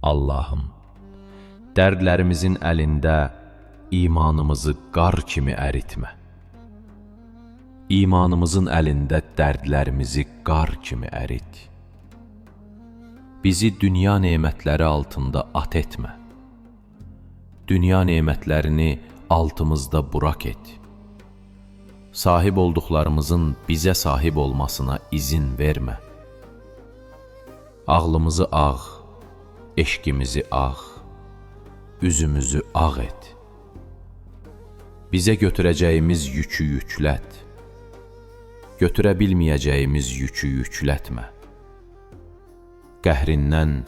Allahım, dərdlərimizin əlində imanımızı qar kimi əritmə. İmanımızın əlində dərdlərimizi qar kimi ərit. Bizi dünya nemətləri altında at etmə. Dünya nemətlərini altımızda buraq et. Sahib olduqlarımızın bizə sahib olmasına izin vermə. Ağlımızı ağ, eşqimizi ağ, üzümüzü ağ et. Bizə götürəcəyimiz yükü yüklət. Götürə bilməyəcəyimiz yükü yüklətmə. Qəhrindən,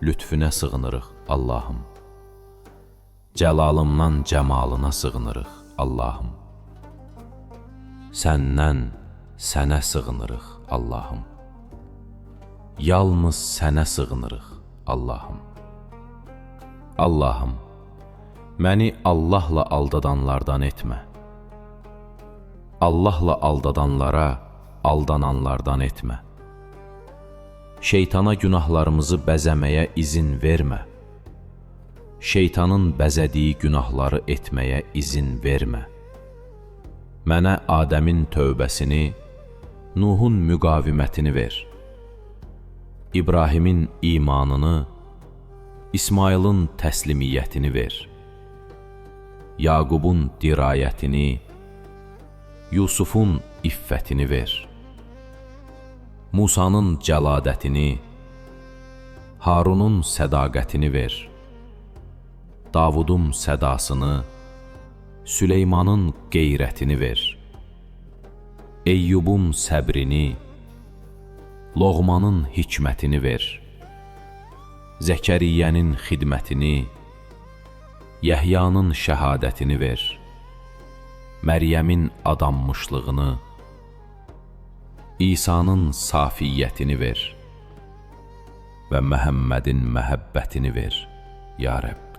lütfünə sığınırıq, Allahım. Cəlalımdan cəmalına sığınırıq, Allahım. Səndən, sənə sığınırıq, Allahım. Yalnız sənə sığınırıq, Allahım. Allahım, məni Allahla aldadanlardan etmə. Allahla aldadanlara aldananlardan etmə. Şeytana günahlarımızı bəzəməyə izin vermə. Şeytanın bəzədiyi günahları etməyə izin vermə. Mənə Adəmin tövbəsini, Nuhun müqavimətini ver. İbrahimin imanını, İsmailin təslimiyyətini ver. Yaqubun dirayətini, Yusufun iffətini ver. Musanın cəladətini, Harunun sədaqətini ver. Davudun sədasını, Süleymanın qeyrətini ver. Eyyubun səbrini, Loğmanın hikmətini ver. Zəkəriyyənin xidmətini, Yəhyanın şəhadətini ver. Məryəmin adanmışlığını, İsa'nın safiyyətini ver və Məhəmmədin məhəbbətini ver, ya Rəbb.